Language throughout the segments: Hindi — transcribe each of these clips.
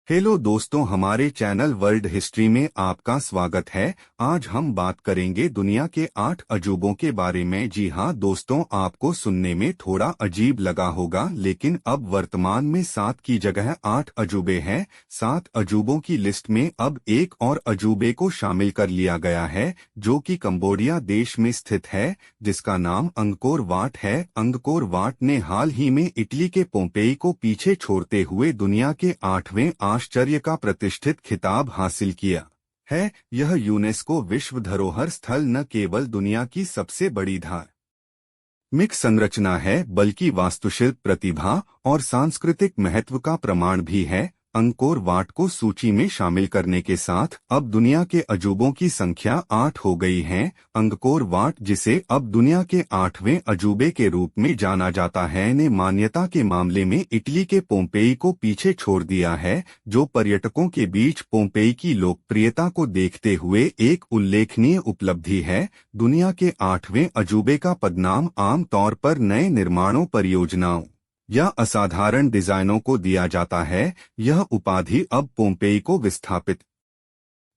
हेलो दोस्तों, हमारे चैनल वर्ल्ड हिस्ट्री में आपका स्वागत है। आज हम बात करेंगे दुनिया के 8 अजूबों के बारे में। जी हाँ दोस्तों, आपको सुनने में थोड़ा अजीब लगा होगा, लेकिन अब वर्तमान में 7 की जगह 8 अजूबे हैं। 7 अजूबों की लिस्ट में अब एक और अजूबे को शामिल कर लिया गया है, जो कि कंबोडिया देश में स्थित है, जिसका नाम अंगकोर वाट है। अंगकोर वाट ने हाल ही में इटली के पोम्पेई को पीछे छोड़ते हुए दुनिया के 8वें आश्चर्य का प्रतिष्ठित खिताब हासिल किया है। यह यूनेस्को विश्व धरोहर स्थल न केवल दुनिया की सबसे बड़ी धार्मिक संरचना है, बल्कि वास्तुशिल्प प्रतिभा और सांस्कृतिक महत्व का प्रमाण भी है। अंगकोर वाट को सूची में शामिल करने के साथ अब दुनिया के अजूबों की संख्या 8 हो गई है। अंगकोर वाट, जिसे अब दुनिया के 8वें अजूबे के रूप में जाना जाता है, ने मान्यता के मामले में इटली के पोम्पेई को पीछे छोड़ दिया है, जो पर्यटकों के बीच पोम्पेई की लोकप्रियता को देखते हुए एक उल्लेखनीय उपलब्धि है। दुनिया के 8वें अजूबे का पदनाम आम तौर पर नए निर्माणों, परियोजनाओं या असाधारण डिजाइनों को दिया जाता है। यह उपाधि अब पोम्पेई को विस्थापित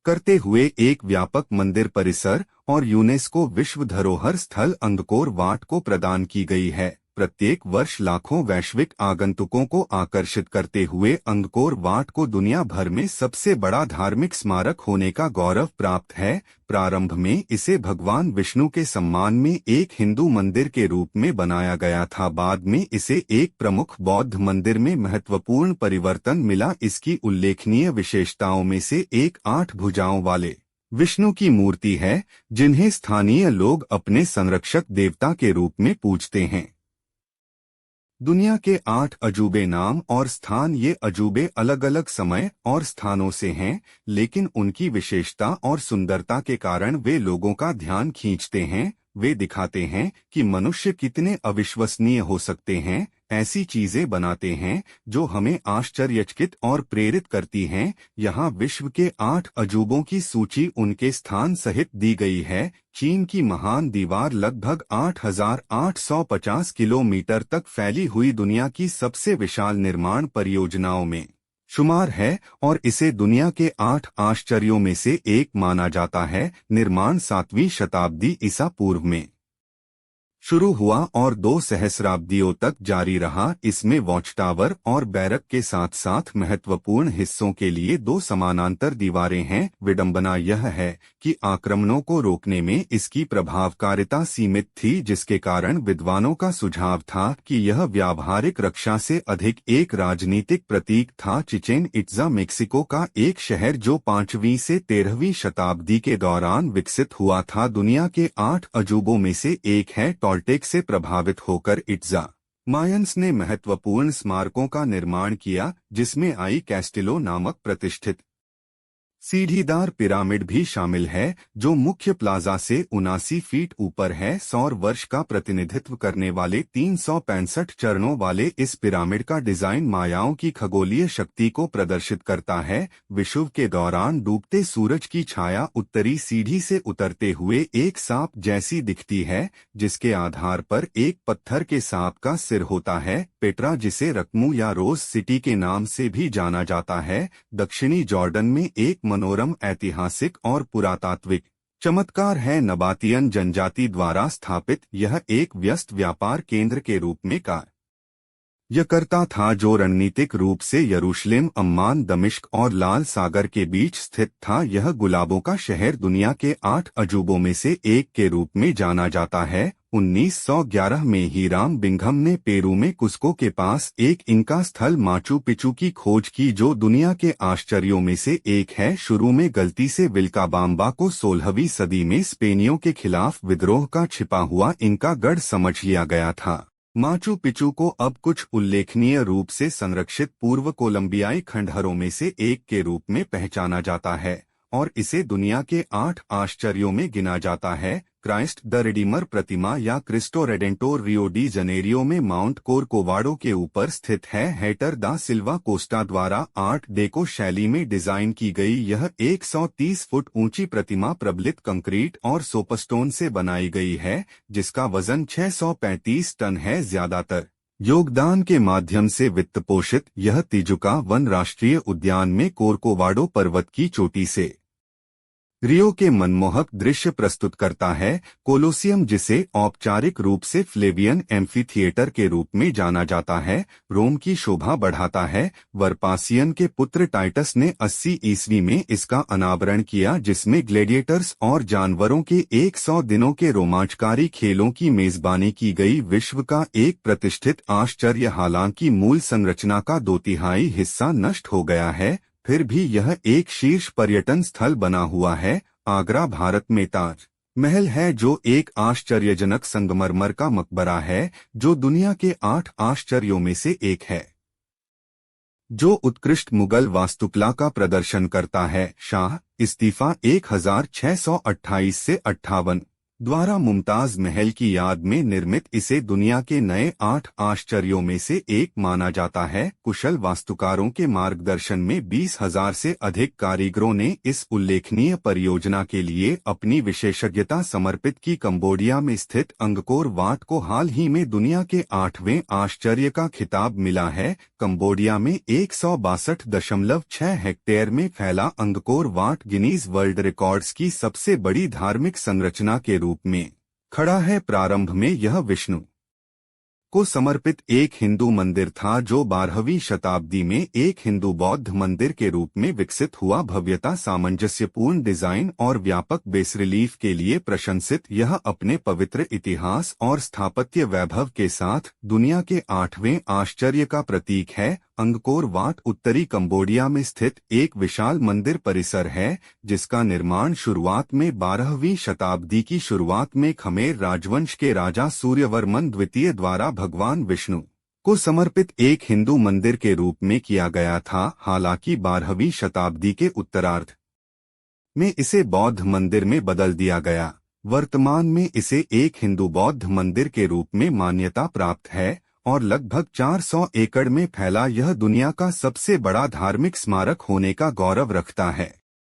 करते हुए एक व्यापक मंदिर परिसर और यूनेस्को विश्व धरोहर स्थल अंगकोर वाट को प्रदान की गई है। प्रत्येक वर्ष लाखों वैश्विक आगंतुकों को आकर्षित करते हुए अंगकोर वाट को दुनिया भर में सबसे बड़ा धार्मिक स्मारक होने का गौरव प्राप्त है। प्रारंभ में इसे भगवान विष्णु के सम्मान में एक हिंदू मंदिर के रूप में बनाया गया था। बाद में इसे एक प्रमुख बौद्ध मंदिर में महत्वपूर्ण परिवर्तन मिला। इसकी उल्लेखनीय विशेषताओं में से एक 8 भुजाओं वाले विष्णु की मूर्ति है, जिन्हें स्थानीय लोग अपने संरक्षक देवता के रूप में पूजते हैं। दुनिया के 8 अजूबे नाम और स्थान। ये अजूबे अलग अलग समय और स्थानों से हैं, लेकिन उनकी विशेषता और सुंदरता के कारण वे लोगों का ध्यान खींचते हैं। वे दिखाते हैं कि मनुष्य कितने अविश्वसनीय हो सकते हैं, ऐसी चीजें बनाते हैं जो हमें आश्चर्यचकित और प्रेरित करती हैं। यहाँ विश्व के 8 अजूबों की सूची उनके स्थान सहित दी गई है। चीन की महान दीवार लगभग 8,850 किलोमीटर तक फैली हुई दुनिया की सबसे विशाल निर्माण परियोजनाओं में शुमार है और इसे दुनिया के 8 आश्चर्यों में से एक माना जाता है। निर्माण 7वीं शताब्दी ईसा पूर्व में शुरू हुआ और 2 सहस्राब्दियों तक जारी रहा। इसमें वॉच टावर और बैरक के साथ साथ महत्वपूर्ण हिस्सों के लिए 2 समानांतर दीवारें हैं। विडंबना यह है कि आक्रमणों को रोकने में इसकी प्रभावकारिता सीमित थी, जिसके कारण विद्वानों का सुझाव था कि यह व्यावहारिक रक्षा से अधिक एक राजनीतिक प्रतीक था। चिचेन इट्जा मेक्सिको का एक शहर जो 5वीं से 13वीं शताब्दी के दौरान विकसित हुआ था, दुनिया के 8 अजूबों में से एक है। टॉल्टेक से प्रभावित होकर इट्जा मायंस ने महत्वपूर्ण स्मारकों का निर्माण किया, जिसमें आई कैस्टिलो नामक प्रतिष्ठित सीढ़ीदार पिरामिड भी शामिल है, जो मुख्य प्लाजा से 79 फीट ऊपर है। सौर वर्ष का प्रतिनिधित्व करने वाले 365 चरणों वाले इस पिरामिड का डिजाइन मायाओं की खगोलीय शक्ति को प्रदर्शित करता है। विषुव के दौरान डूबते सूरज की छाया उत्तरी सीढ़ी से उतरते हुए एक सांप जैसी दिखती है, जिसके आधार पर एक पत्थर के सांप का सिर होता है। पेट्रा, जिसे रकमू या रोज सिटी के नाम से भी जाना जाता है, दक्षिणी जॉर्डन में एक मनोरम ऐतिहासिक और पुरातात्विक चमत्कार है। नबातियन जनजाति द्वारा स्थापित यह एक व्यस्त व्यापार केंद्र के रूप में कार्य करता था, जो रणनीतिक रूप से यरूशलेम, अम्मान, दमिश्क और लाल सागर के बीच स्थित था। यह गुलाबों का शहर दुनिया के 8 अजूबों में से एक के रूप में जाना जाता है। 1911 में हीराम बिंघम ने पेरू में कुस्को के पास एक इंका स्थल माचू पिचू की खोज की, जो दुनिया के आश्चर्यों में से एक है। शुरू में गलती से विल्काबाम्बा को 16वीं सदी में स्पेनियों के खिलाफ विद्रोह का छिपा हुआ इंका गढ़ समझ लिया गया था। माचू पिचू को अब कुछ उल्लेखनीय रूप से संरक्षित पूर्व कोलंबियाई खंडहरों में से एक के रूप में पहचाना जाता है और इसे दुनिया के 8 आश्चर्यों में गिना जाता है। क्राइस्ट द रिडीमर प्रतिमा या क्रिस्टो रेडेंटोर रियो डी जनेरियो में माउंट कोरकोवाडो के ऊपर स्थित है। हेटर दा सिल्वा कोस्टा द्वारा आर्ट डेको शैली में डिजाइन की गई यह 130 फुट ऊंची प्रतिमा प्रबलित कंक्रीट और सोपस्टोन से बनाई गई है, जिसका वजन 635 टन है। ज्यादातर योगदान के माध्यम से वित्त पोषित यह तिजुका वन राष्ट्रीय उद्यान में कोर्कोवाडो पर्वत की चोटी से रियो के मनमोहक दृश्य प्रस्तुत करता है। कोलोसियम, जिसे औपचारिक रूप से फ्लेवियन एम्फीथिएटर के रूप में जाना जाता है, रोम की शोभा बढ़ाता है। वर्पासियन के पुत्र टाइटस ने 80 ईस्वी में इसका अनावरण किया, जिसमें ग्लैडिएटर्स और जानवरों के 100 दिनों के रोमांचकारी खेलों की मेजबानी की गई। विश्व का एक प्रतिष्ठित आश्चर्य, हालांकि मूल संरचना का 2/3 हिस्सा नष्ट हो गया है, फिर भी यह एक शीर्ष पर्यटन स्थल बना हुआ है। आगरा भारत में ताज महल है, जो एक आश्चर्यजनक संगमरमर का मकबरा है, जो दुनिया के 8 आश्चर्यों में से एक है, जो उत्कृष्ट मुगल वास्तुकला का प्रदर्शन करता है। शाह इस्तीफा 1628 से 58 द्वारा मुमताज महल की याद में निर्मित इसे दुनिया के नए 8 आश्चर्यों में से एक माना जाता है। कुशल वास्तुकारों के मार्गदर्शन में 20,000 से अधिक कारीगरों ने इस उल्लेखनीय परियोजना के लिए अपनी विशेषज्ञता समर्पित की। कंबोडिया में स्थित अंगकोर वाट को हाल ही में दुनिया के 8वें आश्चर्य का खिताब मिला है। कंबोडिया में 162.6 हेक्टेयर में फैला Angkor Wat Guinness world records की सबसे बड़ी धार्मिक संरचना के रूप में खड़ा है। प्रारंभ में यह विष्णु को समर्पित एक हिंदू मंदिर था, जो 12वीं शताब्दी में एक हिंदू बौद्ध मंदिर के रूप में विकसित हुआ। भव्यता, सामंजस्यपूर्ण डिजाइन और व्यापक बेस रिलीफ के लिए प्रशंसित, यह अपने पवित्र इतिहास और स्थापत्य वैभव के साथ दुनिया के 8वें आश्चर्य का प्रतीक है। अंगकोर वाट उत्तरी कंबोडिया में स्थित एक विशाल मंदिर परिसर है, जिसका निर्माण शुरुआत में 12वीं शताब्दी की शुरुआत में खमेर राजवंश के राजा सूर्यवर्मन द्वितीय द्वारा भगवान विष्णु को समर्पित एक हिंदू मंदिर के रूप में किया गया था। हालांकि 12वीं शताब्दी के उत्तरार्ध में इसे बौद्ध मंदिर में बदल दिया गया। वर्तमान में इसे एक हिंदू बौद्ध मंदिर के रूप में मान्यता प्राप्त है और लगभग 400 एकड़ में फैला यह दुनिया का सबसे बड़ा धार्मिक स्मारक होने का गौरव रखता है।